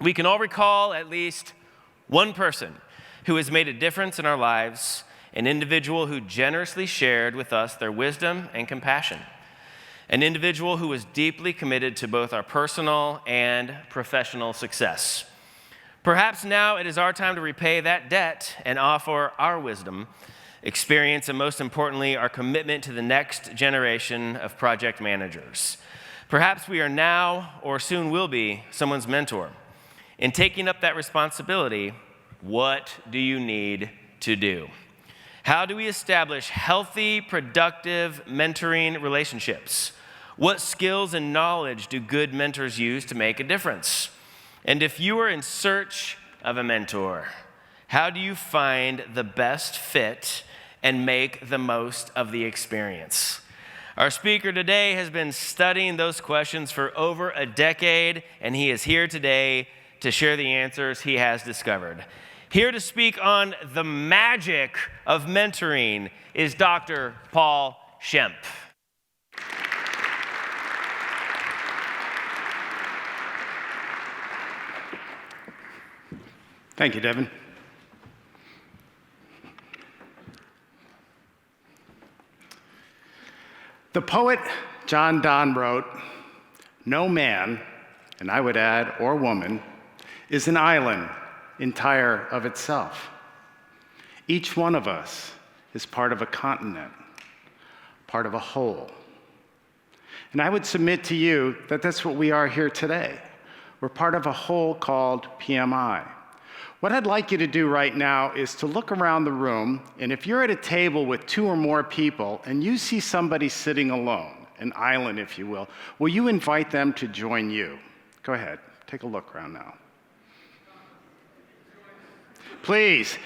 We can all recall at least one person who has made a difference in our lives, an individual who generously shared with us their wisdom and compassion, an individual who was deeply committed to both our personal and professional success. Perhaps now it is our time to repay that debt and offer our wisdom, experience, and most importantly, our commitment to the next generation of project managers. Perhaps we are now or soon will be someone's mentor. In taking up that responsibility, what do you need to do? How do we establish healthy, productive mentoring relationships? What skills and knowledge do good mentors use to make a difference? And if you are in search of a mentor, how do you find the best fit and make the most of the experience? Our speaker today has been studying those questions for over a decade, and he is here today to share the answers he has discovered. Here to speak on the magic of mentoring is Dr. Paul Schempp. Thank you, Devin. The poet John Donne wrote, "No man," and I would add, or woman, "is an island entire of itself. Each one of us is part of a continent, part of a whole." And I would submit to you that that's what we are here today. We're part of a whole called PMI. What I'd like you to do right now is to look around the room, and if you're at a table with 2 or more people and you see somebody sitting alone, an island, if you will you invite them to join you? Go ahead, take a look around now. Please,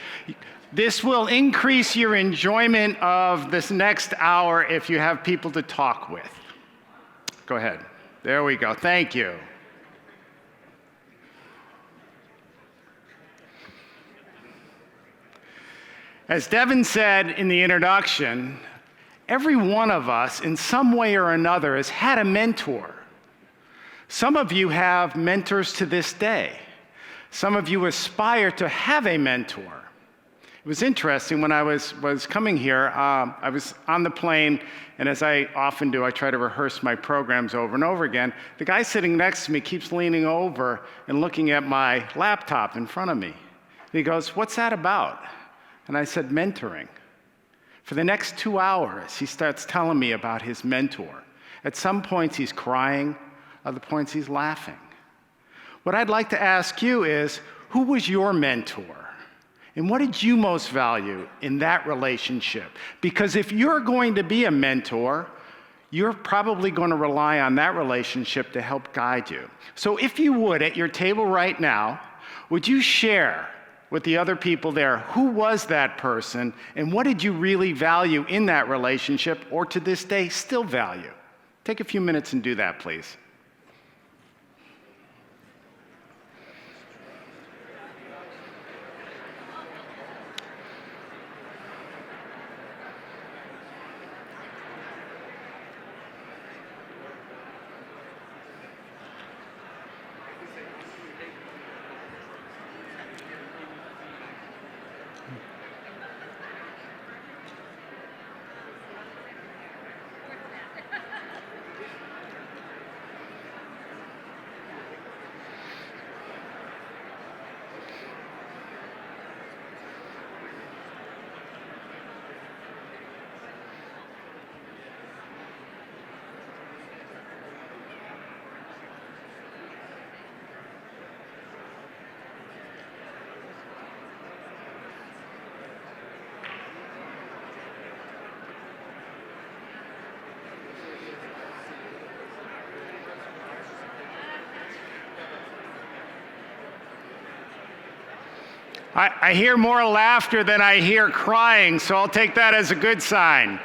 this will increase your enjoyment of this next hour if you have people to talk with. Go ahead. There we go. Thank you. As Devin said in the introduction, every one of us in some way or another has had a mentor. Some of you have mentors to this day. Some of you aspire to have a mentor. It was interesting when I was coming here, I was on the plane, and as I often do, I try to rehearse my programs over and over again. The guy sitting next to me keeps leaning over and looking at my laptop in front of me. And he goes, "What's that about?" And I said, "Mentoring." For the next 2 hours, he starts telling me about his mentor. At some points, he's crying. Other points, he's laughing. What I'd like to ask you is, who was your mentor? And what did you most value in that relationship? Because if you're going to be a mentor, you're probably going to rely on that relationship to help guide you. So if you would, at your table right now, would you share with the other people there, who was that person, and what did you really value in that relationship, or to this day still value? Take a few minutes and do that, please. I hear more laughter than I hear crying, so I'll take that as a good sign.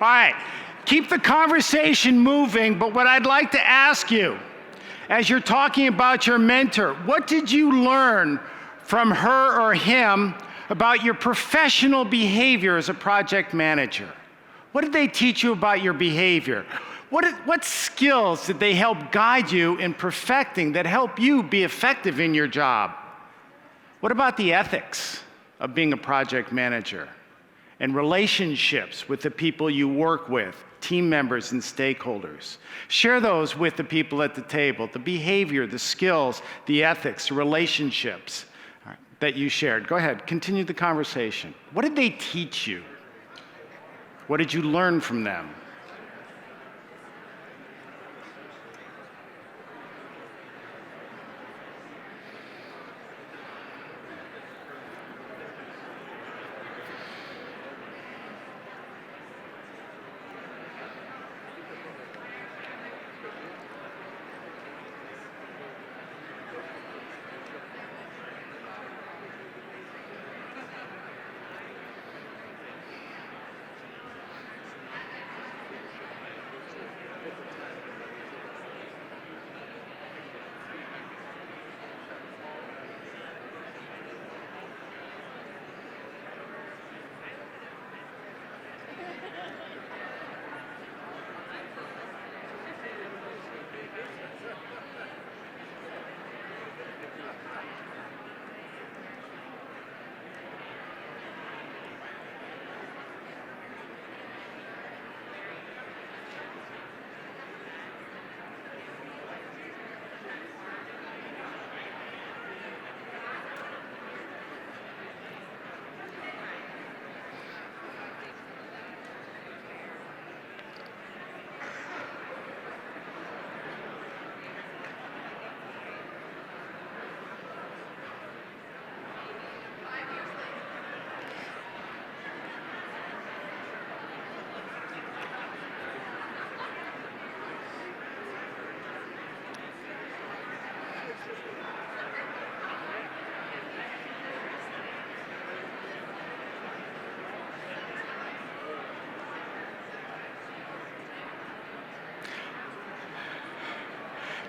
All right, keep the conversation moving, but what I'd like to ask you, as you're talking about your mentor, what did you learn from her or him about your professional behavior as a project manager? What did they teach you about your behavior? What skills did they help guide you in perfecting that help you be effective in your job? What about the ethics of being a project manager and relationships with the people you work with, team members and stakeholders? Share those with the people at the table, the behavior, the skills, the ethics, the relationships that you shared. Go ahead, continue the conversation. What did they teach you? What did you learn from them?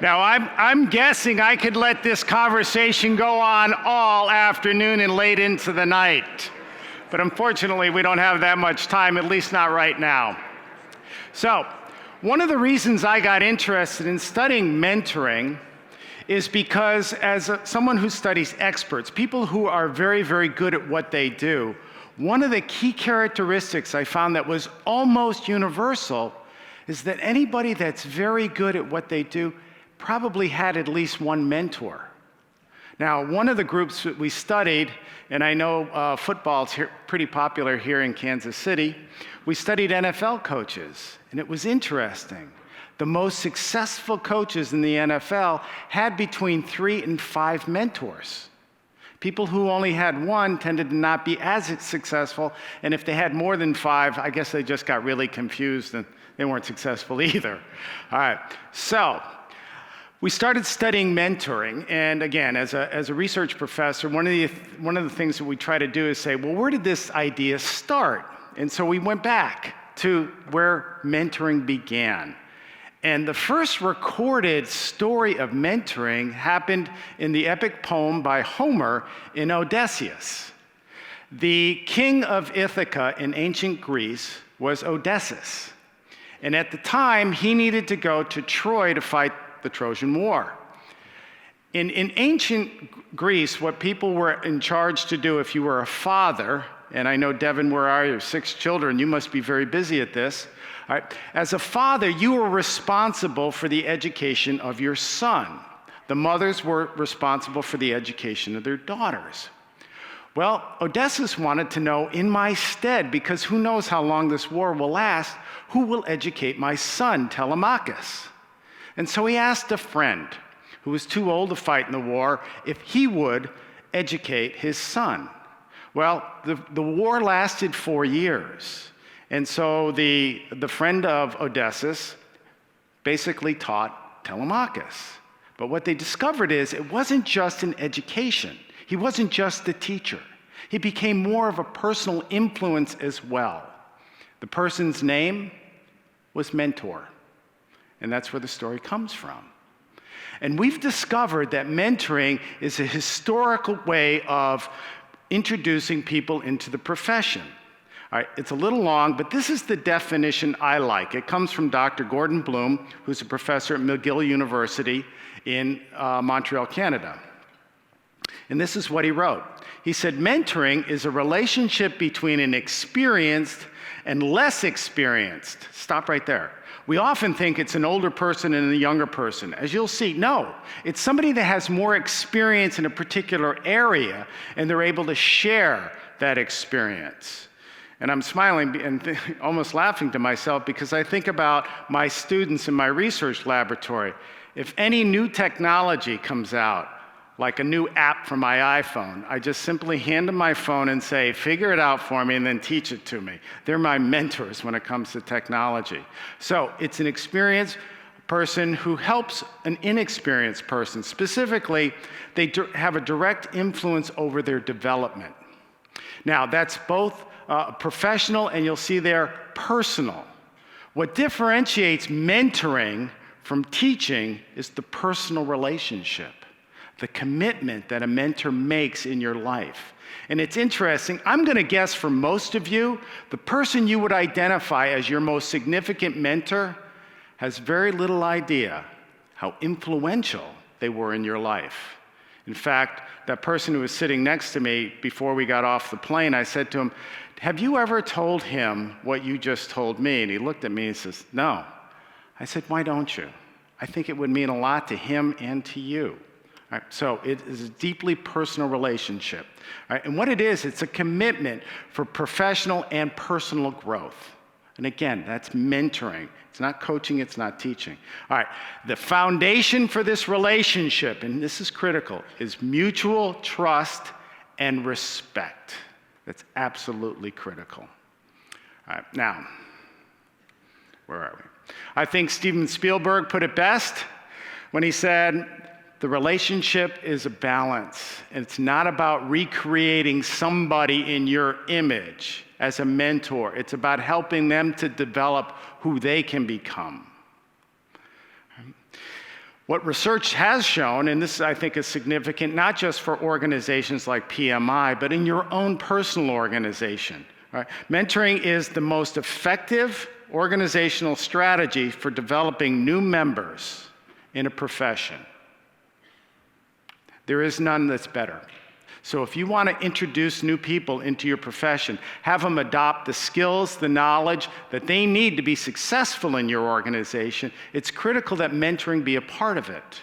Now, I'm guessing I could let this conversation go on all afternoon and late into the night. But unfortunately, we don't have that much time, at least not right now. So, one of the reasons I got interested in studying mentoring is because as someone who studies experts, people who are very, very good at what they do, one of the key characteristics I found that was almost universal is that anybody that's very good at what they do probably had at least one mentor. Now, one of the groups that we studied, and I know football's pretty popular here in Kansas City, we studied NFL coaches, and it was interesting. The most successful coaches in the NFL had between 3 and 5 mentors. People who only had one tended to not be as successful, and if they had more than 5, I guess they just got really confused and they weren't successful either. All right, so we started studying mentoring, and again, as a research professor, one of the things that we try to do is say, well, where did this idea start? And so we went back to where mentoring began. And the first recorded story of mentoring happened in the epic poem by Homer in Odysseus. The king of Ithaca in ancient Greece was Odysseus. And at the time, he needed to go to Troy to fight the Trojan War. In ancient Greece, what people were in charge to do if you were a father, and I know, Devin, where are you? 6 children, you must be very busy at this. All right. As a father, you were responsible for the education of your son. The mothers were responsible for the education of their daughters. Well, Odysseus wanted to know, in my stead, because who knows how long this war will last, who will educate my son, Telemachus? And so he asked a friend who was too old to fight in the war if he would educate his son. Well, the war lasted 4 years. And so the friend of Odysseus basically taught Telemachus. But what they discovered is it wasn't just an education. He wasn't just the teacher. He became more of a personal influence as well. The person's name was mentor. And that's where the story comes from. And we've discovered that mentoring is a historical way of introducing people into the profession. All right, it's a little long, but this is the definition I like. It comes from Dr. Gordon Bloom, who's a professor at McGill University in Montreal, Canada. And this is what he wrote. He said, mentoring is a relationship between an experienced and less experienced. Stop right there. We often think it's an older person and a younger person. As you'll see, no. It's somebody that has more experience in a particular area, and they're able to share that experience. And I'm smiling and almost laughing to myself because I think about my students in my research laboratory. If any new technology comes out, like a new app for my iPhone, I just simply hand them my phone and say, figure it out for me and then teach it to me. They're my mentors when it comes to technology. So it's an experienced person who helps an inexperienced person. Specifically, they have a direct influence over their development. Now, that's both professional and you'll see there personal. What differentiates mentoring from teaching is the personal relationship, the commitment that a mentor makes in your life. And it's interesting, I'm going to guess for most of you, the person you would identify as your most significant mentor has very little idea how influential they were in your life. In fact, that person who was sitting next to me before we got off the plane, I said to him, have you ever told him what you just told me? And he looked at me and says, no. I said, why don't you? I think it would mean a lot to him and to you. All right, so it is a deeply personal relationship. All right, and what it is, it's a commitment for professional and personal growth. And again, that's mentoring. It's not coaching, it's not teaching. All right, the foundation for this relationship, and this is critical, is mutual trust and respect. That's absolutely critical. All right, now, where are we? I think Steven Spielberg put it best when he said, the relationship is a balance. It's not about recreating somebody in your image as a mentor. It's about helping them to develop who they can become. What research has shown, and this I think is significant, not just for organizations like PMI, but in your own personal organization. Right? Mentoring is the most effective organizational strategy for developing new members in a profession. There is none that's better. So if you want to introduce new people into your profession, have them adopt the skills, the knowledge that they need to be successful in your organization, it's critical that mentoring be a part of it.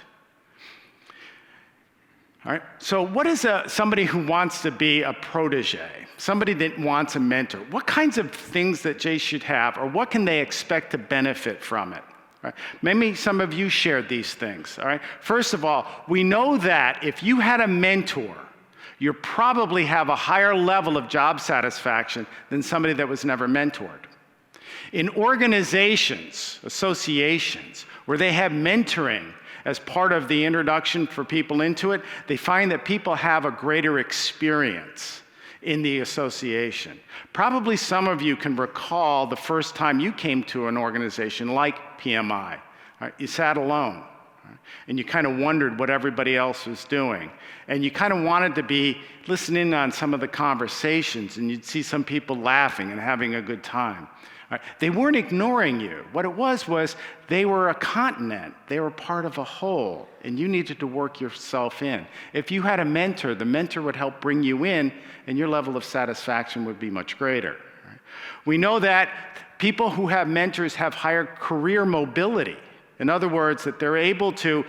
All right, so what is somebody who wants to be a protege, somebody that wants a mentor? What kinds of things that they should have, or what can they expect to benefit from it? Right. Maybe some of you shared these things. All right. First of all, we know that if you had a mentor, you probably have a higher level of job satisfaction than somebody that was never mentored. In organizations, associations, where they have mentoring as part of the introduction for people into it, they find that people have a greater experience in the association. Probably some of you can recall the first time you came to an organization like PMI. Right? You sat alone, right? And you kind of wondered what everybody else was doing. And you kind of wanted to be listening on some of the conversations, and you'd see some people laughing and having a good time. Right? They weren't ignoring you. What it was they were a continent. They were part of a whole, and you needed to work yourself in. If you had a mentor, the mentor would help bring you in, and your level of satisfaction would be much greater. Right? We know that people who have mentors have higher career mobility. In other words, that they're able to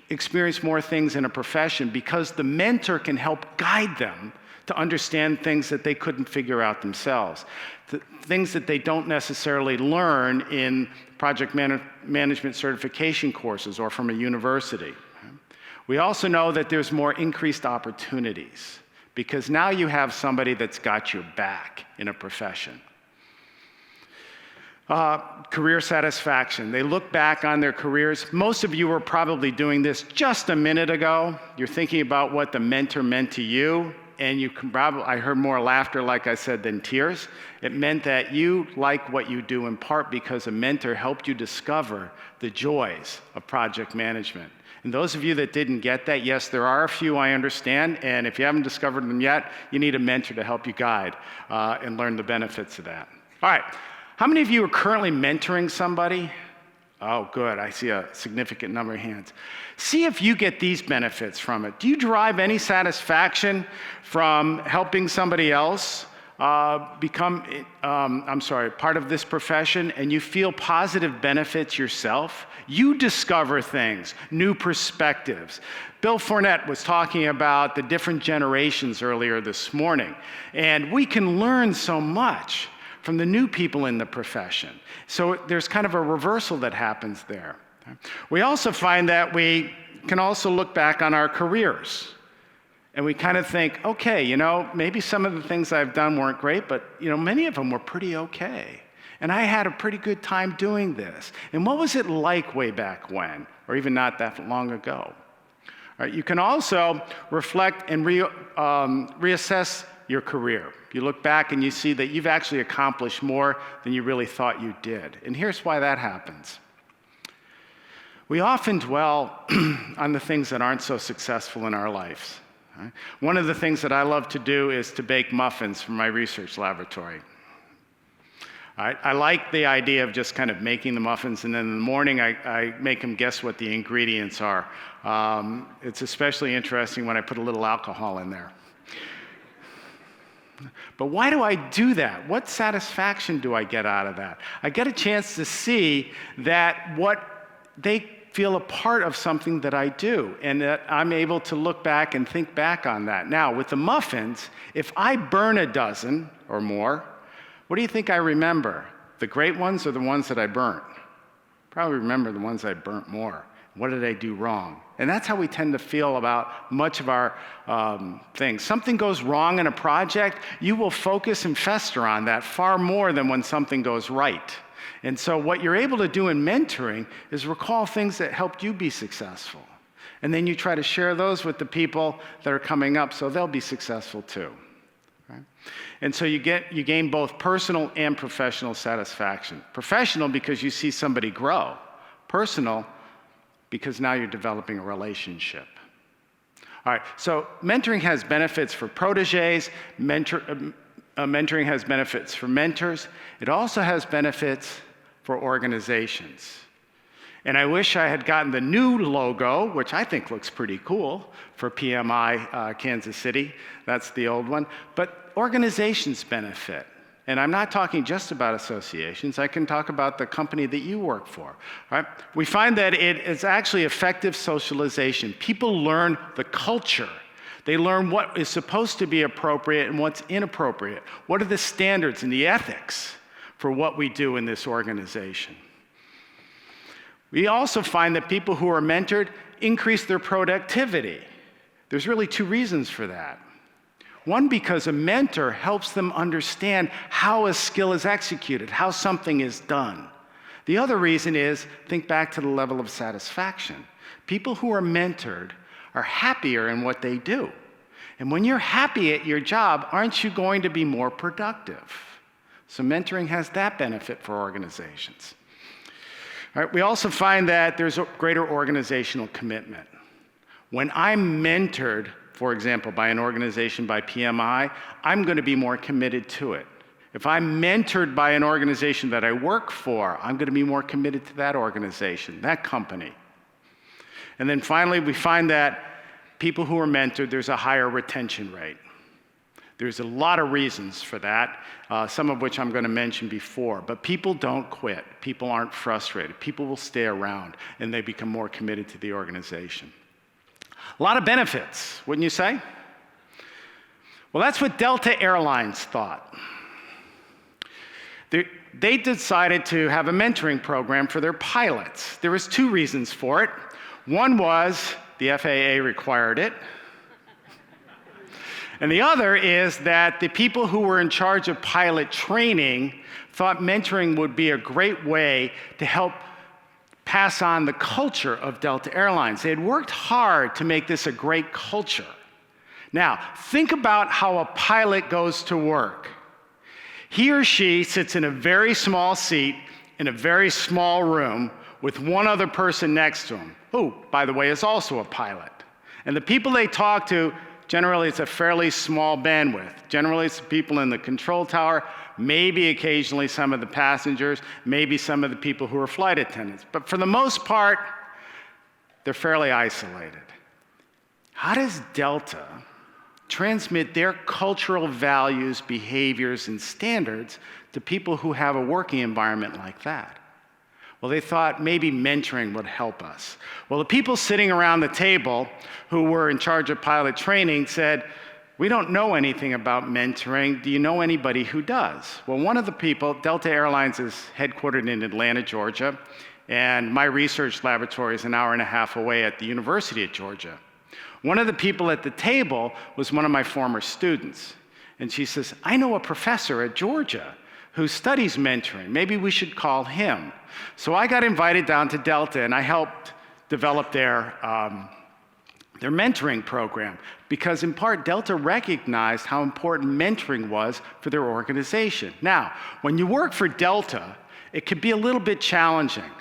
experience more things in a profession because the mentor can help guide them to understand things that they couldn't figure out themselves, things that they don't necessarily learn in project management certification courses or from a university. We also know that there's more increased opportunities because now you have somebody that's got your back in a profession. Career satisfaction. They look back on their careers. Most of you were probably doing this just a minute ago. You're thinking about what the mentor meant to you. And you can probably, I heard more laughter, like I said, than tears. It meant that you like what you do in part because a mentor helped you discover the joys of project management. And those of you that didn't get that, yes, there are a few, I understand, and if you haven't discovered them yet, you need a mentor to help you guide and learn the benefits of that. All right, how many of you are currently mentoring somebody? Oh, good, I see a significant number of hands. See if you get these benefits from it. Do you derive any satisfaction from helping somebody else become part of this profession, and you feel positive benefits yourself? You discover things, new perspectives. Bill Fournette was talking about the different generations earlier this morning, and we can learn so much from the new people in the profession. So there's kind of a reversal that happens there. We also find that we can also look back on our careers. And we kind of think, okay, maybe some of the things I've done weren't great, but many of them were pretty okay. And I had a pretty good time doing this. And what was it like way back when, or even not that long ago? All right, you can also reflect and reassess your career. You look back and you see that you've actually accomplished more than you really thought you did. And here's why that happens. We often dwell on the things that aren't so successful in our lives. Right? One of the things that I love to do is to bake muffins for my research laboratory. I like the idea of just kind of making the muffins, and then in the morning I make them guess what the ingredients are. It's especially interesting when I put a little alcohol in there. But why do I do that? What satisfaction do I get out of that? I get a chance to see that what they feel a part of something that I do, and that I'm able to look back and think back on that. Now, with the muffins, if I burn a dozen or more, what do you think I remember? The great ones or the ones that I burnt? Probably remember the ones I burnt more. What did I do wrong? And that's how we tend to feel about much of our things. Something goes wrong in a project, you will focus and fester on that far more than when something goes right. And so what you're able to do in mentoring is recall things that helped you be successful. And then you try to share those with the people that are coming up so they'll be successful too. Right? And so you gain both personal and professional satisfaction. Professional because you see somebody grow. Personal because now you're developing a relationship. All right, so mentoring has benefits for proteges, mentoring has benefits for mentors. It also has benefits for organizations. And I wish I had gotten the new logo, which I think looks pretty cool, for PMI Kansas City. That's the old one. But organizations benefit. And I'm not talking just about associations. I can talk about the company that you work for. All right? We find that it is actually effective socialization. People learn the culture. They learn what is supposed to be appropriate and what's inappropriate. What are the standards and the ethics for what we do in this organization? We also find that people who are mentored increase their productivity. There's really two reasons for that. One, because a mentor helps them understand how a skill is executed, how something is done. The other reason is, think back to the level of satisfaction. People who are mentored are happier in what they do. And when you're happy at your job, aren't you going to be more productive? So mentoring has that benefit for organizations. All right, we also find that there's a greater organizational commitment. When I'm mentored, for example, by an organization, by PMI, I'm going to be more committed to it. If I'm mentored by an organization that I work for, I'm going to be more committed to that organization, that company. And then finally, we find that people who are mentored, there's a higher retention rate. There's a lot of reasons for that, some of which I'm going to mention before. But people don't quit. People aren't frustrated. People will stay around, and they become more committed to the organization. A lot of benefits, wouldn't you say? Well, that's what Delta Airlines thought. They decided to have a mentoring program for their pilots. There was two reasons for it. One was the FAA required it. And the other is that the people who were in charge of pilot training thought mentoring would be a great way to help pass on the culture of Delta Airlines. They had worked hard to make this a great culture. Now, think about how a pilot goes to work. He or she sits in a very small seat in a very small room with one other person next to him, who, by the way, is also a pilot. And the people they talk to, generally it's a fairly small bandwidth. Generally it's the people in the control tower, maybe occasionally some of the passengers, maybe some of the people who are flight attendants. But for the most part, they're fairly isolated. How does Delta transmit their cultural values, behaviors, and standards to people who have a working environment like that? Well, they thought maybe mentoring would help us. Well, the people sitting around the table who were in charge of pilot training said, "We don't know anything about mentoring. Do you know anybody who does?" Well, one of the people, Delta Airlines is headquartered in Atlanta, Georgia, and my research laboratory is an hour and a half away at the University of Georgia. One of the people at the table was one of my former students. And she says, "I know a professor at Georgia who studies mentoring. Maybe we should call him." So I got invited down to Delta, and I helped develop their mentoring program, because in part, Delta recognized how important mentoring was for their organization. Now, when you work for Delta, it could be a little bit challenging.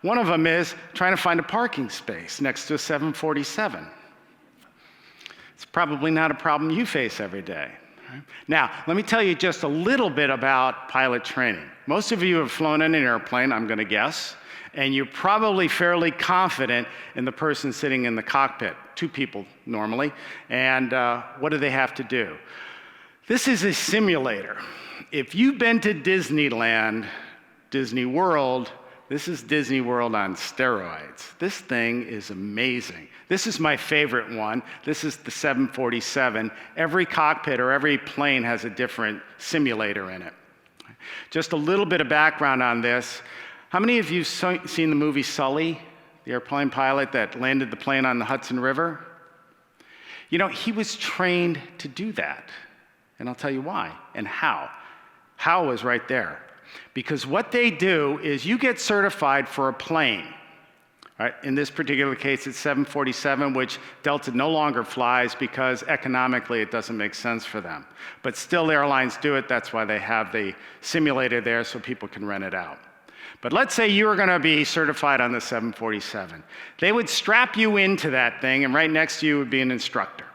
One of them is trying to find a parking space next to a 747. It's probably not a problem you face every day. Now, let me tell you just a little bit about pilot training. Most of you have flown in an airplane, I'm going to guess, and you're probably fairly confident in the person sitting in the cockpit, two people normally, and what do they have to do? This is a simulator. If you've been to Disneyland, Disney World, this is Disney World on steroids. This thing is amazing. This is my favorite one. This is the 747. Every cockpit or every plane has a different simulator in it. Just a little bit of background on this. How many of you have seen the movie Sully, the airplane pilot that landed the plane on the Hudson River? You know, he was trained to do that. And I'll tell you why and how. How is right there. Because what they do is you get certified for a plane. Right? In this particular case, it's 747, which Delta no longer flies because economically it doesn't make sense for them. But still, airlines do it. That's why they have the simulator there so people can rent it out. But let's say you were going to be certified on the 747. They would strap you into that thing, and right next to you would be an instructor.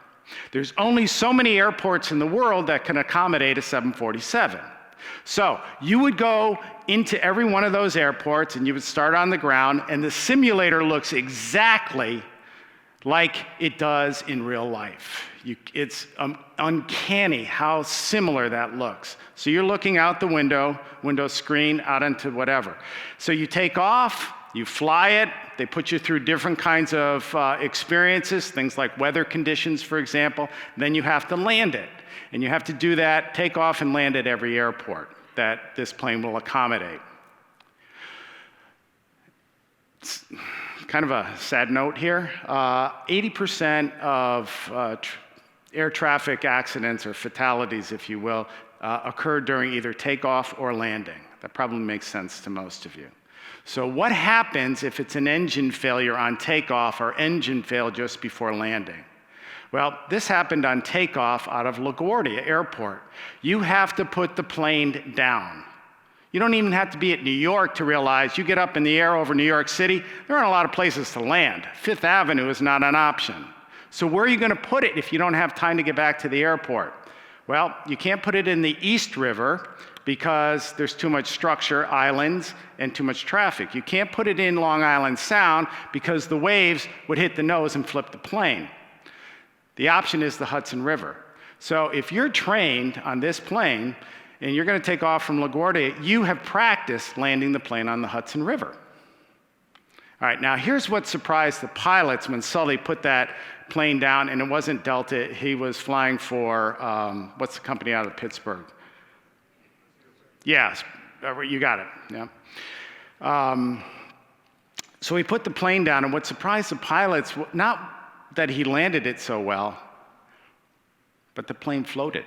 There's only so many airports in the world that can accommodate a 747. So you would go into every one of those airports and you would start on the ground, and the simulator looks exactly like it does in real life. It's uncanny how similar that looks. So you're looking out the window screen, out into whatever. So you take off, you fly it, they put you through different kinds of experiences, things like weather conditions, for example, then you have to land it. And you have to do that, take off and land at every airport that this plane will accommodate. It's kind of a sad note here. 80% of air traffic accidents, or fatalities, if you will, occur during either takeoff or landing. That probably makes sense to most of you. So what happens if it's an engine failure on takeoff or engine fail just before landing? Well, this happened on takeoff out of LaGuardia Airport. You have to put the plane down. You don't even have to be at New York to realize you get up in the air over New York City, there aren't a lot of places to land. Fifth Avenue is not an option. So where are you going to put it if you don't have time to get back to the airport? Well, you can't put it in the East River because there's too much structure, islands, and too much traffic. You can't put it in Long Island Sound because the waves would hit the nose and flip the plane. The option is the Hudson River. So if you're trained on this plane and you're going to take off from LaGuardia, you have practiced landing the plane on the Hudson River. All right, now here's what surprised the pilots when Sully put that plane down, and it wasn't Delta, he was flying for, what's the company out of Pittsburgh? Yes, you got it, yeah. So he put the plane down, and what surprised the pilots, not that he landed it so well, but the plane floated.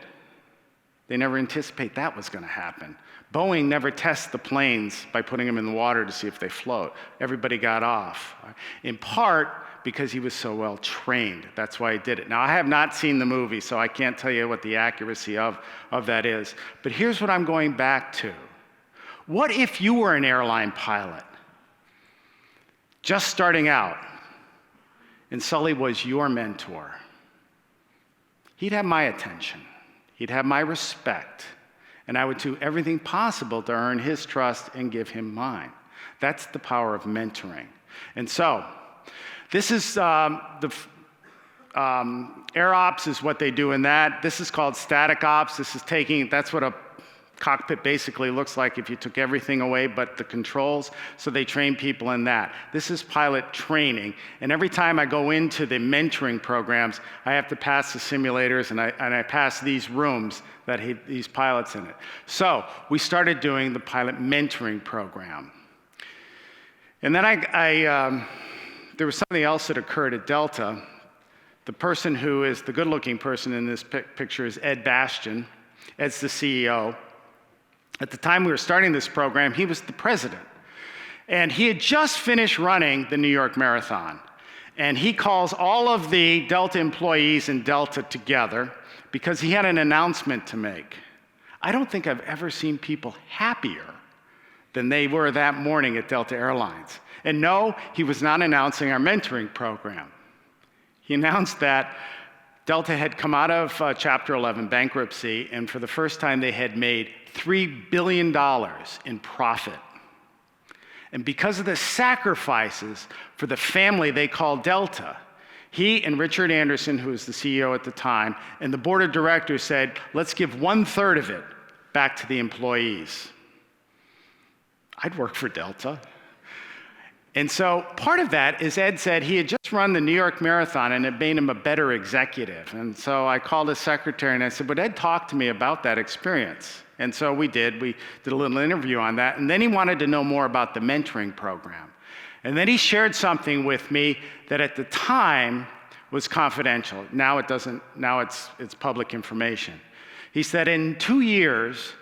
They never anticipate that was going to happen. Boeing never tests the planes by putting them in the water to see if they float. Everybody got off, in part because he was so well trained. That's why he did it. Now, I have not seen the movie, so I can't tell you what the accuracy of that is. But here's what I'm going back to. What if you were an airline pilot? just starting out, and Sully was your mentor, he'd have my attention, he'd have my respect, and I would do everything possible to earn his trust and give him mine. That's the power of mentoring. And so, this is air ops is what they do in that. This is called static ops. That's what a cockpit basically looks like if you took everything away but the controls. So they train people in that. This is pilot training. And every time I go into the mentoring programs, I have to pass the simulators and I pass these rooms that had these pilots in it. So we started doing the pilot mentoring program. And then there was something else that occurred at Delta. The person who is the good-looking person in this picture is Ed Bastian. Ed's the CEO. At the time we were starting this program, he was the president. And he had just finished running the New York Marathon. And he calls all of the Delta employees in Delta together because he had an announcement to make. I don't think I've ever seen people happier than they were that morning at Delta Airlines. And no, he was not announcing our mentoring program. He announced that Delta had come out of Chapter 11 bankruptcy, and for the first time they had made $3 billion in profit. And because of the sacrifices for the family they called Delta, he and Richard Anderson, who was the CEO at the time, and the board of directors said, let's give 1/3 of it back to the employees. I'd work for Delta. And so part of that is Ed said he had just run the New York Marathon and it made him a better executive. And so I called his secretary and I said, would Ed talk to me about that experience? And so we did. We did a little interview on that. And then he wanted to know more about the mentoring program. And then he shared something with me that at the time was confidential. Now it doesn't, now it's public information. He said in 2 years,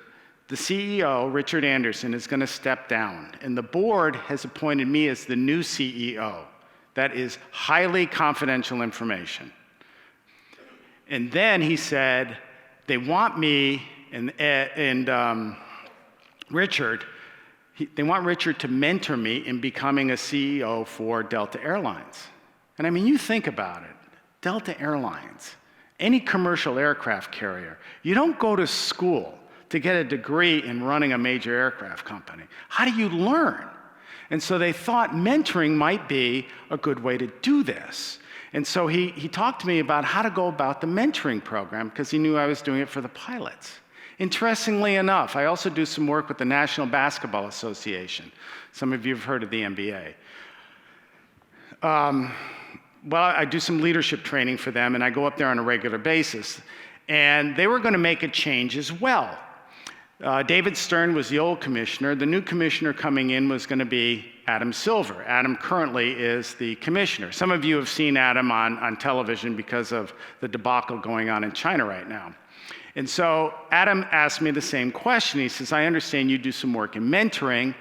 the CEO, Richard Anderson, is going to step down, and the board has appointed me as the new CEO. That is highly confidential information. And then he said, they want me and Richard, they want Richard to mentor me in becoming a CEO for Delta Airlines. And I mean, you think about it, Delta Airlines, any commercial aircraft carrier, you don't go to school to get a degree in running a major aircraft company. How do you learn? And so they thought mentoring might be a good way to do this. And so he talked to me about how to go about the mentoring program because he knew I was doing it for the pilots. Interestingly enough, I also do some work with the National Basketball Association. Some of you have heard of the NBA. Well, I do some leadership training for them, and I go up there on a regular basis. And they were going to make a change as well. David Stern was the old commissioner. The new commissioner coming in was going to be Adam Silver. Adam currently is the commissioner. Some of you have seen Adam on television because of the debacle going on in China right now. And so Adam asked me the same question. He says, I understand you do some work in mentoring.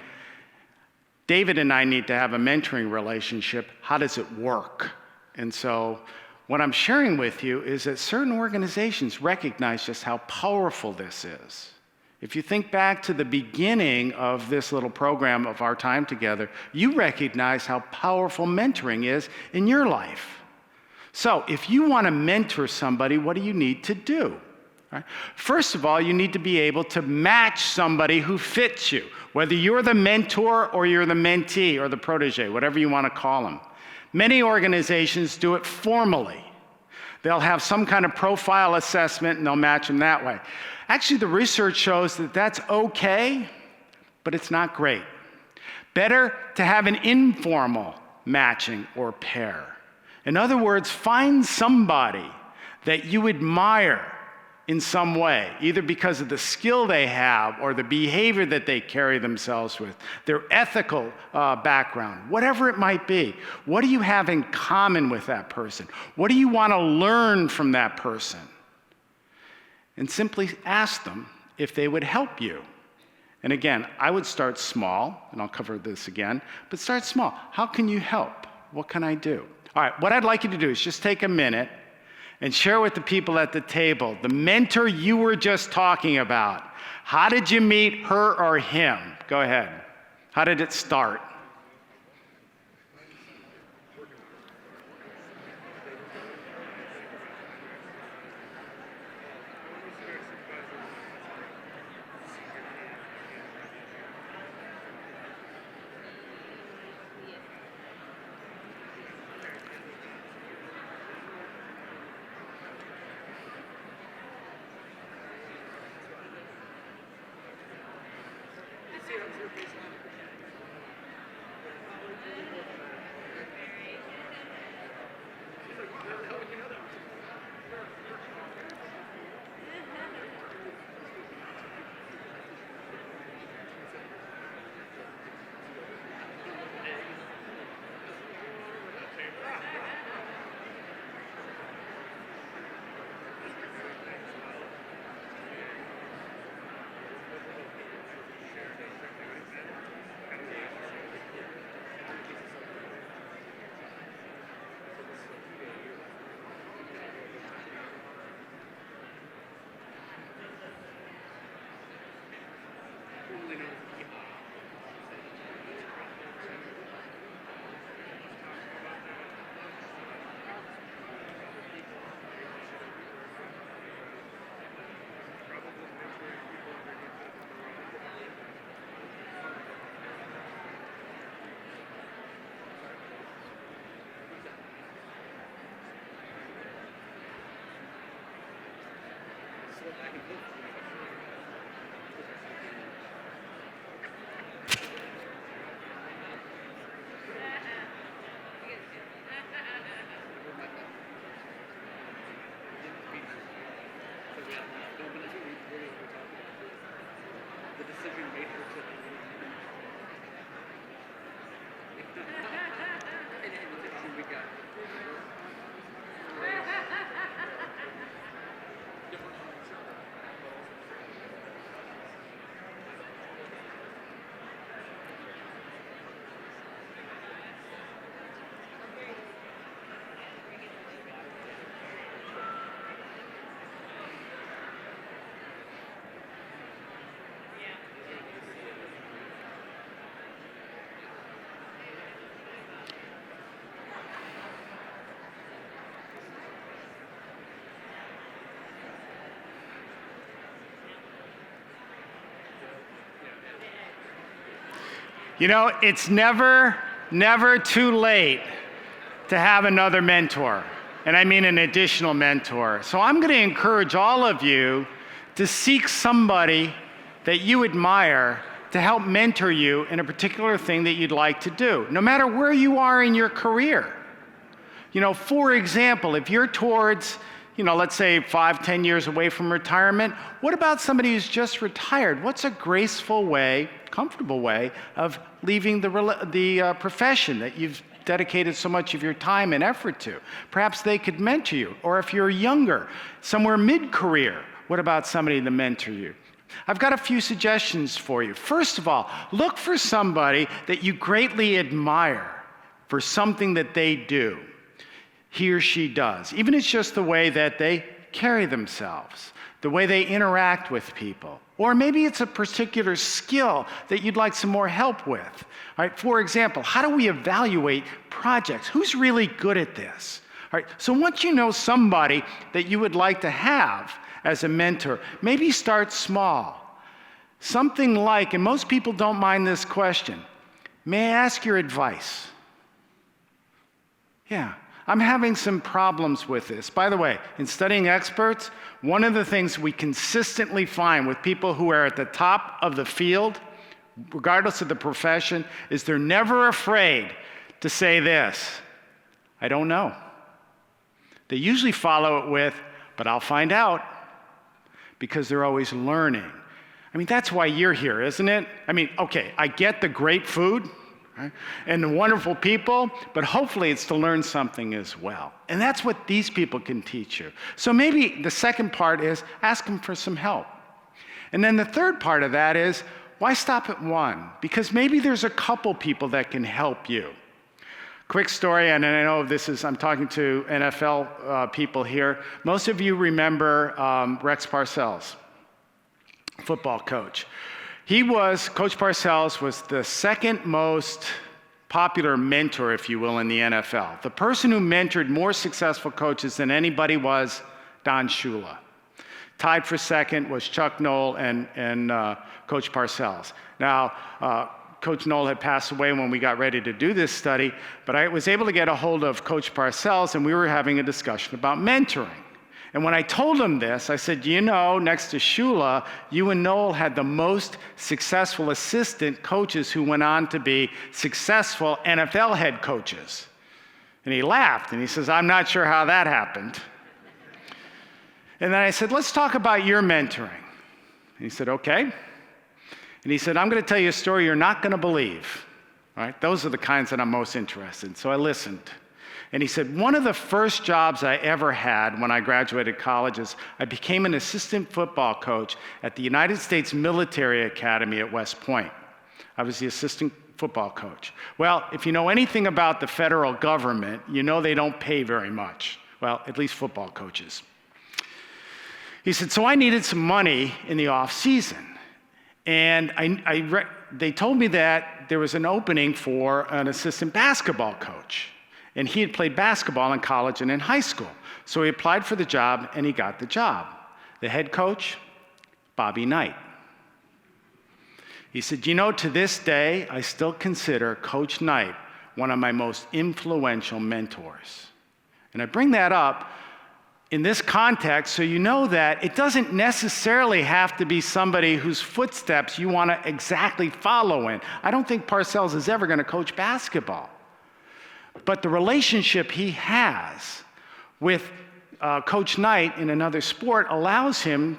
David and I need to have a mentoring relationship. How does it work? And so what I'm sharing with you is that certain organizations recognize just how powerful this is. If you think back to the beginning of this little program of our time together, you recognize how powerful mentoring is in your life. So if you want to mentor somebody, what do you need to do? Right? First of all, you need to be able to match somebody who fits you, whether you're the mentor or you're the mentee or the protege, whatever you want to call them. Many organizations do it formally. They'll have some kind of profile assessment and they'll match them that way. Actually, the research shows that that's okay, but it's not great. Better to have an informal matching or pair. In other words, find somebody that you admire in some way, either because of the skill they have or the behavior that they carry themselves with, their ethical background, whatever it might be. What do you have in common with that person? What do you want to learn from that person? And simply ask them if they would help you. And again, I would start small, and I'll cover this again, but start small. How can you help? What can I do? All right, what I'd like you to do is just take a minute and share with the people at the table, the mentor you were just talking about. How did you meet her or him? Go ahead. How did it start? You know, it's never too late to have another mentor, and I mean an additional mentor. So I'm going to encourage all of you to seek somebody that you admire to help mentor you in a particular thing that you'd like to do, no matter where you are in your career. You know, for example, if you're towards, let's say 5-10 years away from retirement, what about somebody who's just retired? What's a graceful way, comfortable way of leaving the profession that you've dedicated so much of your time and effort to? Perhaps they could mentor you. Or if you're younger, somewhere mid-career, what about somebody to mentor you? I've got a few suggestions for you. First of all, look for somebody that you greatly admire for something that they do. He or she does. Even if it's just the way that they carry themselves, the way they interact with people. Or maybe it's a particular skill that you'd like some more help with. All right, for example, how do we evaluate projects? Who's really good at this? All right, so once you know somebody that you would like to have as a mentor, maybe start small. Something like, and most people don't mind this question, may I ask your advice? Yeah. I'm having some problems with this. By the way, in studying experts, one of the things we consistently find with people who are at the top of the field, regardless of the profession, is they're never afraid to say this: I don't know. They usually follow it with, but I'll find out, because they're always learning. I mean, that's why you're here, isn't it? I mean, okay, I get the great food, right, and the wonderful people, but hopefully it's to learn something as well. And that's what these people can teach you. So maybe the second part is ask them for some help. And then the third part of that is, why stop at one? Because maybe there's a couple people that can help you. Quick story, and I know I'm talking to NFL people here. Most of you remember Rex Parcells, football coach. Coach Parcells was the second most popular mentor, if you will, in the NFL. The person who mentored more successful coaches than anybody was Don Shula. Tied for second was Chuck Noll and Coach Parcells. Now, Coach Noll had passed away when we got ready to do this study, but I was able to get a hold of Coach Parcells, and we were having a discussion about mentoring. And when I told him this, I said, next to Shula, you and Noll had the most successful assistant coaches who went on to be successful NFL head coaches. And he laughed, and he says, I'm not sure how that happened. And then I said, let's talk about your mentoring. And he said, okay. And he said, I'm going to tell you a story you're not going to believe. All right? Those are the kinds that I'm most interested in. So I listened. And he said, one of the first jobs I ever had when I graduated college is I became an assistant football coach at the United States Military Academy at West Point. I was the assistant football coach. Well, if you know anything about the federal government, you know they don't pay very much. Well, at least football coaches. He said, so I needed some money in the off season. And they told me that there was an opening for an assistant basketball coach. And he had played basketball in college and in high school. So he applied for the job, and he got the job. The head coach, Bobby Knight. He said, to this day, I still consider Coach Knight one of my most influential mentors. And I bring that up in this context so you know that it doesn't necessarily have to be somebody whose footsteps you want to exactly follow in. I don't think Parcells is ever going to coach basketball. But the relationship he has with Coach Knight in another sport allows him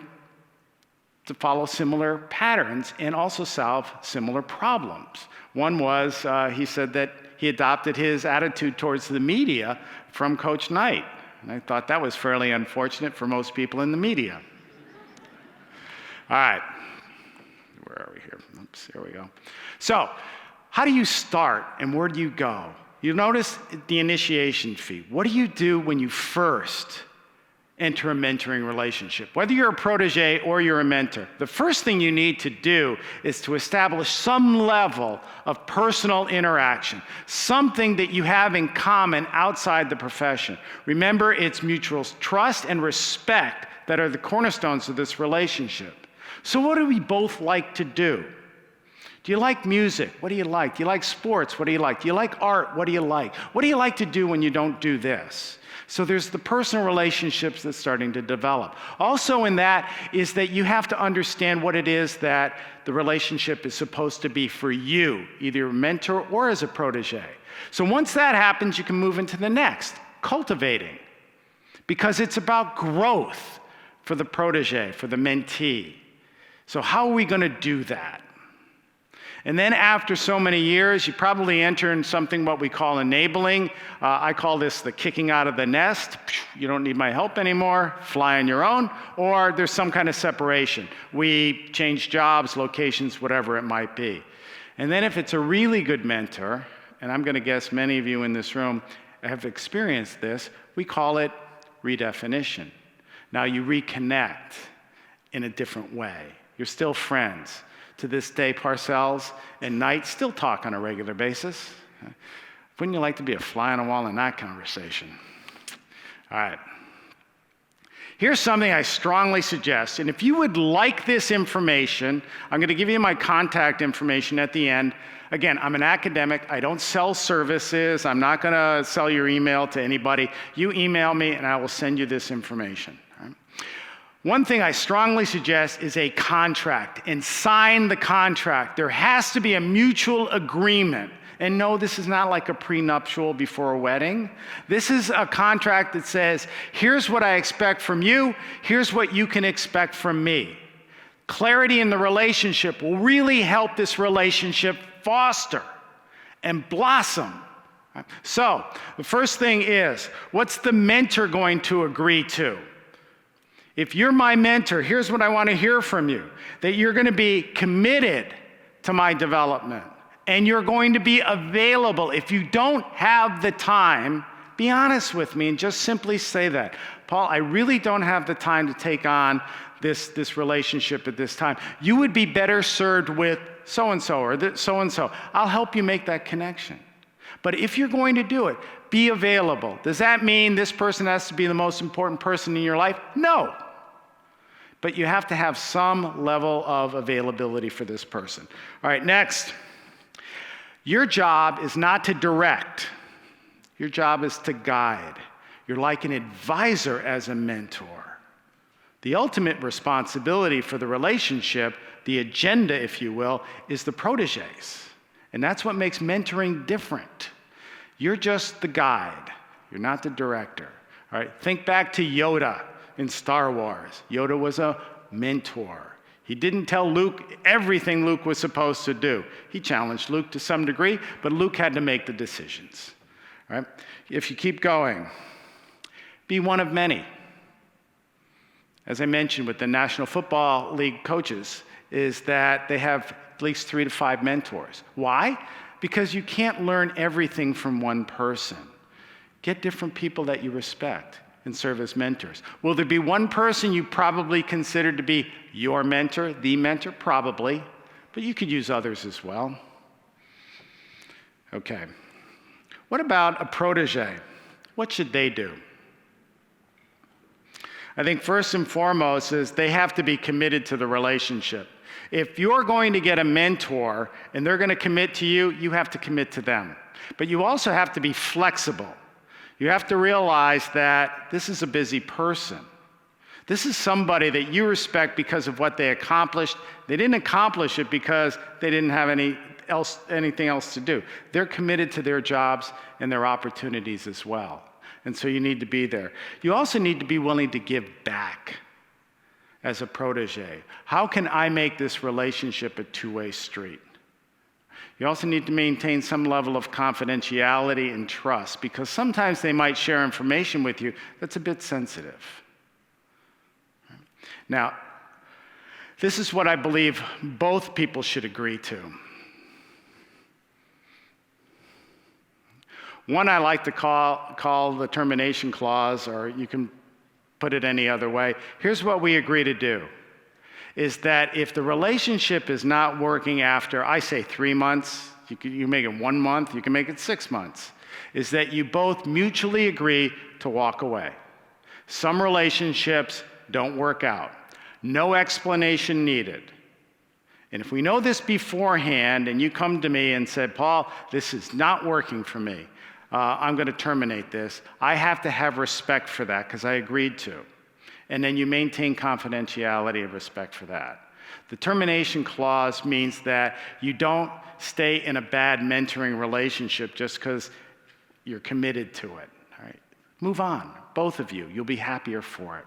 to follow similar patterns and also solve similar problems. One was, he said that he adopted his attitude towards the media from Coach Knight. And I thought that was fairly unfortunate for most people in the media. All right, where are we here? Oops, here we go. So, how do you start and where do you go? You notice the initiation fee. What do you do when you first enter a mentoring relationship? Whether you're a protege or you're a mentor, the first thing you need to do is to establish some level of personal interaction, something that you have in common outside the profession. Remember, it's mutual trust and respect that are the cornerstones of this relationship. So what do we both like to do? Do you like music? What do you like? Do you like sports? What do you like? Do you like art? What do you like? What do you like to do when you don't do this? So there's the personal relationships that's starting to develop. Also in that is that you have to understand what it is that the relationship is supposed to be for you, either a mentor or as a protege. So once that happens, you can move into the next, cultivating, because it's about growth for the protege, for the mentee. So how are we going to do that? And then after so many years, you probably enter in something what we call enabling. I call this the kicking out of the nest. You don't need my help anymore, fly on your own. Or there's some kind of separation. We change jobs, locations, whatever it might be. And then if it's a really good mentor, and I'm going to guess many of you in this room have experienced this, we call it redefinition. Now you reconnect in a different way. You're still friends. To this day, Parcells and Knight still talk on a regular basis. Wouldn't you like to be a fly on the wall in that conversation? All right. Here's something I strongly suggest, and if you would like this information, I'm going to give you my contact information at the end. Again, I'm an academic. I don't sell services. I'm not going to sell your email to anybody. You email me, and I will send you this information. One thing I strongly suggest is a contract, and sign the contract. There has to be a mutual agreement. And no, this is not like a prenuptial before a wedding. This is a contract that says, here's what I expect from you, here's what you can expect from me. Clarity in the relationship will really help this relationship foster and blossom. So, the first thing is, what's the mentor going to agree to? If you're my mentor, here's what I want to hear from you, that you're going to be committed to my development, and you're going to be available. If you don't have the time, be honest with me and just simply say that. Paul, I really don't have the time to take on this relationship at this time. You would be better served with so-and-so or so-and-so. I'll help you make that connection. But if you're going to do it, be available. Does that mean this person has to be the most important person in your life? No. But you have to have some level of availability for this person. All right, next. Your job is not to direct. Your job is to guide. You're like an advisor as a mentor. The ultimate responsibility for the relationship, the agenda, if you will, is the protege's. And that's what makes mentoring different. You're just the guide. You're not the director. All right, think back to Yoda in Star Wars. Yoda was a mentor. He didn't tell Luke everything Luke was supposed to do. He challenged Luke to some degree, but Luke had to make the decisions. All right? If you keep going, be one of many. As I mentioned with the National Football League coaches, is that they have at least 3 to 5 mentors. Why? Because you can't learn everything from one person. Get different people that you respect and serve as mentors. Will there be one person you probably consider to be your mentor, the mentor? Probably. but you could use others as well. Okay. What about a protege? What should they do? I think first and foremost is they have to be committed to the relationship. If you're going to get a mentor and they're going to commit to you, you have to commit to them. But you also have to be flexible. You have to realize that this is a busy person. This is somebody that you respect because of what they accomplished. They didn't accomplish it because they didn't have anything else to do. They're committed to their jobs and their opportunities as well. And so you need to be there. You also need to be willing to give back as a protege. How can I make this relationship a two-way street? You also need to maintain some level of confidentiality and trust, because sometimes they might share information with you that's a bit sensitive. Now, this is what I believe both people should agree to. One I like to call the termination clause, or you can put it any other way. Here's what we agree to do, is that if the relationship is not working after, I say 3 months, you make it 1 month, you can make it 6 months, is that you both mutually agree to walk away. Some relationships don't work out. No explanation needed. And if we know this beforehand and you come to me and said, Paul, this is not working for me, I'm going to terminate this, I have to have respect for that because I agreed to. And then you maintain confidentiality and respect for that. The termination clause means that you don't stay in a bad mentoring relationship just because you're committed to it. All right? Move on, both of you. You'll be happier for it.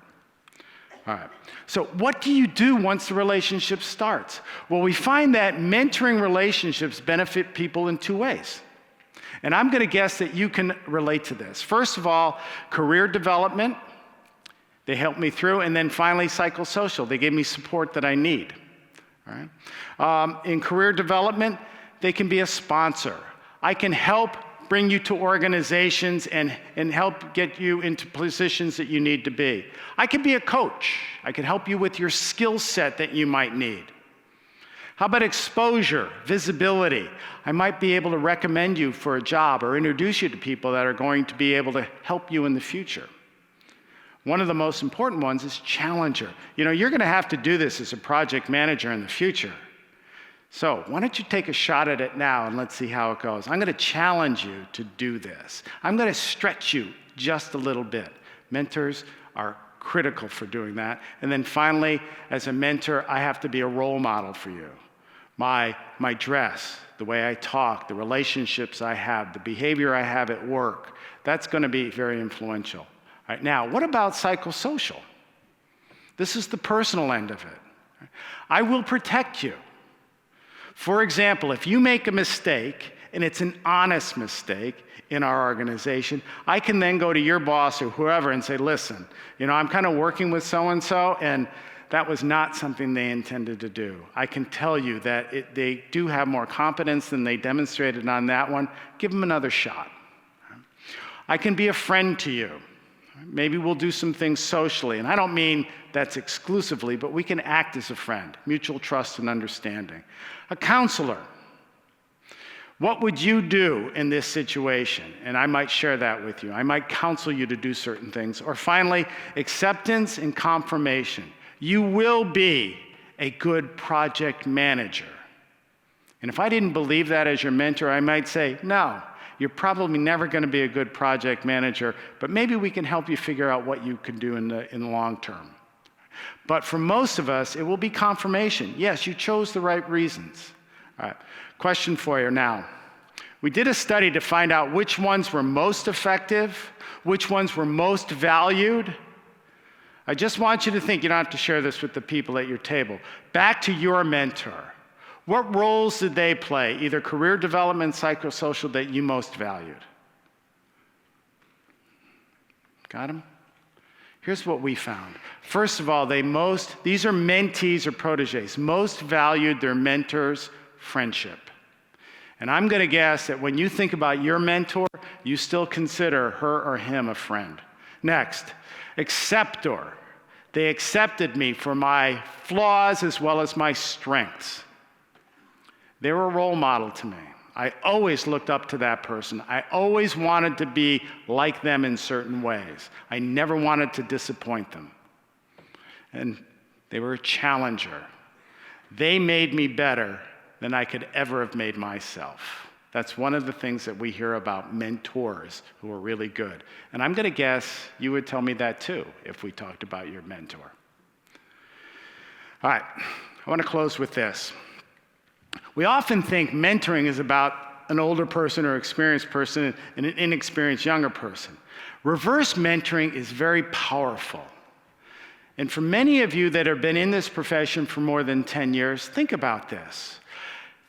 All right. So what do you do once the relationship starts? Well, we find that mentoring relationships benefit people in 2 ways. And I'm going to guess that you can relate to this. First of all, career development. They helped me through. And then finally, psychosocial. They gave me support that I need. All right? In career development, they can be a sponsor. I can help bring you to organizations and help get you into positions that you need to be. I can be a coach. I can help you with your skill set that you might need. How about exposure, visibility? I might be able to recommend you for a job or introduce you to people that are going to be able to help you in the future. One of the most important ones is challenger. You know, you're going to have to do this as a project manager in the future. So why don't you take a shot at it now and let's see how it goes. I'm going to challenge you to do this. I'm going to stretch you just a little bit. Mentors are critical for doing that. And then finally, as a mentor, I have to be a role model for you. My dress, the way I talk, the relationships I have, the behavior I have at work, that's going to be very influential. All right, now, what about psychosocial? This is the personal end of it. I will protect you. For example, if you make a mistake, and it's an honest mistake in our organization, I can then go to your boss or whoever and say, listen, I'm kind of working with so-and-so, and that was not something they intended to do. I can tell you that they do have more competence than they demonstrated on that one. Give them another shot. I can be a friend to you. Maybe we'll do some things socially, and I don't mean that's exclusively, but we can act as a friend, mutual trust and understanding. A counselor. What would you do in this situation? And I might share that with you. I might counsel you to do certain things. Or finally, acceptance and confirmation. You will be a good project manager. And if I didn't believe that as your mentor, I might say, no, you're probably never going to be a good project manager, but maybe we can help you figure out what you can do in the long term. But for most of us, it will be confirmation. Yes, you chose the right reasons. All right, question for you now. We did a study to find out which ones were most effective, which ones were most valued. I just want you to think, you don't have to share this with the people at your table. Back to your mentor. What roles did they play, either career development, psychosocial, that you most valued? Got them? Here's what we found. First of all, these are mentees or proteges, most valued their mentor's friendship. And I'm going to guess that when you think about your mentor, you still consider her or him a friend. Next, acceptor. They accepted me for my flaws as well as my strengths. They were a role model to me. I always looked up to that person. I always wanted to be like them in certain ways. I never wanted to disappoint them. And they were a challenger. They made me better than I could ever have made myself. That's one of the things that we hear about mentors who are really good. And I'm going to guess you would tell me that too if we talked about your mentor. All right, I want to close with this. We often think mentoring is about an older person or experienced person and an inexperienced younger person. Reverse mentoring is very powerful. And for many of you that have been in this profession for more than 10 years, think about this.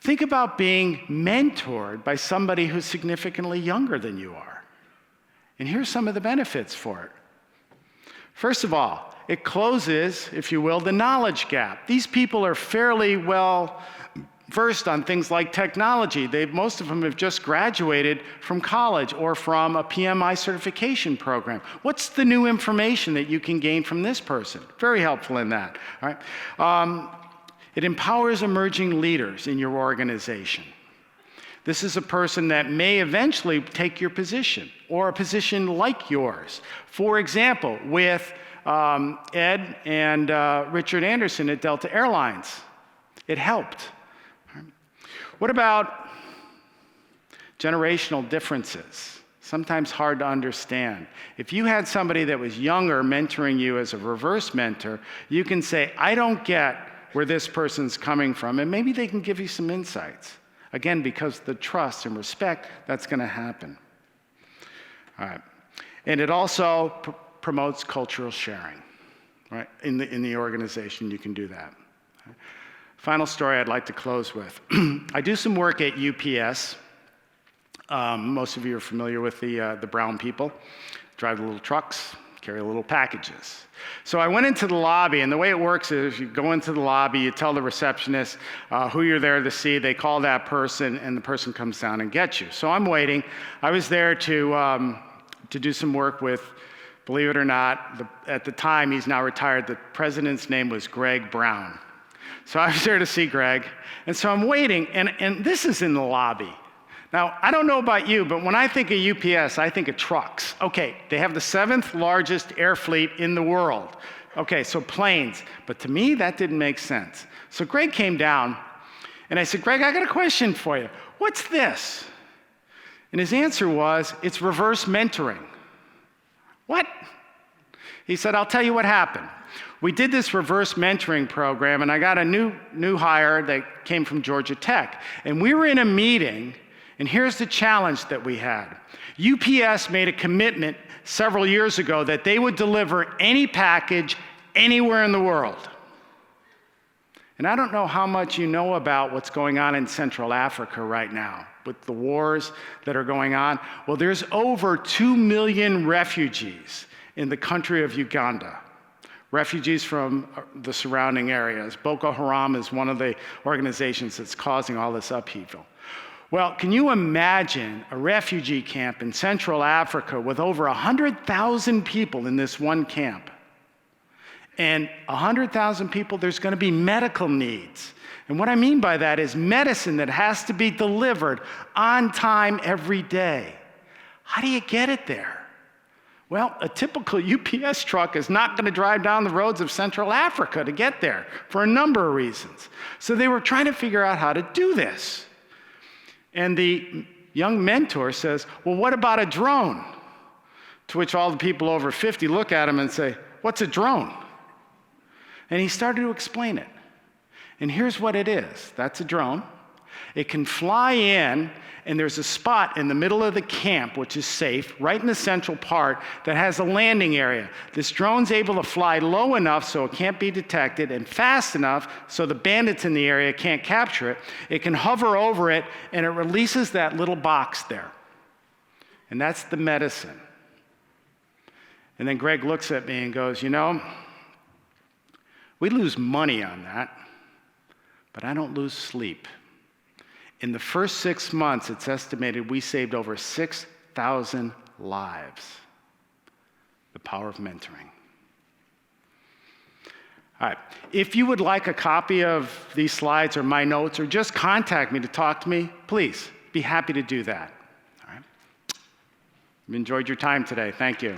Think about being mentored by somebody who's significantly younger than you are. And here's some of the benefits for it. First of all, it closes, if you will, the knowledge gap. These people are fairly well versed on things like technology. Most of them have just graduated from college or from a PMI certification program. What's the new information that you can gain from this person? Very helpful in that. All right. It empowers emerging leaders in your organization. This is a person that may eventually take your position or a position like yours. For example, with Ed and Richard Anderson at Delta Airlines, it helped. What about generational differences? Sometimes hard to understand. If you had somebody that was younger mentoring you as a reverse mentor, you can say, I don't get where this person's coming from, and maybe they can give you some insights. Again, because the trust and respect, that's going to happen. All right. And it also promotes cultural sharing, right? In the organization, you can do that. Final story I'd like to close with. I do some work at UPS. Most of you are familiar with the brown people. Drive the little trucks, carry little packages. So I went into the lobby, and the way it works is you go into the lobby, you tell the receptionist who you're there to see, they call that person, and the person comes down and gets you. So I'm waiting. I was there to do some work with, believe it or not, at the time, he's now retired, the president's name was Greg Brown. So I was there to see Greg, and so I'm waiting, and this is in the lobby. Now, I don't know about you, but when I think of UPS, I think of trucks. Okay, they have the 7th largest air fleet in the world. Okay, so planes. But to me, that didn't make sense. So Greg came down, and I said, Greg, I got a question for you. What's this? And his answer was, it's reverse mentoring. What? He said, I'll tell you what happened. We did this reverse mentoring program, and I got a new hire that came from Georgia Tech. And we were in a meeting, and here's the challenge that we had. UPS made a commitment several years ago that they would deliver any package anywhere in the world. And I don't know how much you know about what's going on in Central Africa right now with the wars that are going on. Well, there's over 2 million refugees in the country of Uganda. Refugees from the surrounding areas. Boko Haram is one of the organizations that's causing all this upheaval. Well, can you imagine a refugee camp in Central Africa with over 100,000 people in this one camp? And 100,000 people, there's going to be medical needs. And what I mean by that is medicine that has to be delivered on time every day. How do you get it there? Well, a typical UPS truck is not going to drive down the roads of Central Africa to get there for a number of reasons. So they were trying to figure out how to do this. And the young mentor says, well, what about a drone? To which all the people over 50 look at him and say, what's a drone? And he started to explain it. And here's what it is. That's a drone. It can fly in, and there's a spot in the middle of the camp, which is safe, right in the central part, that has a landing area. This drone's able to fly low enough so it can't be detected, and fast enough so the bandits in the area can't capture it. It can hover over it, and it releases that little box there. And that's the medicine. And then Greg looks at me and goes, you know, we lose money on that, but I don't lose sleep. In the first 6 months, it's estimated we saved over 6,000 lives. The power of mentoring. All right. If you would like a copy of these slides or my notes, or just contact me to talk to me, please be happy to do that. All right. I've enjoyed your time today. Thank you.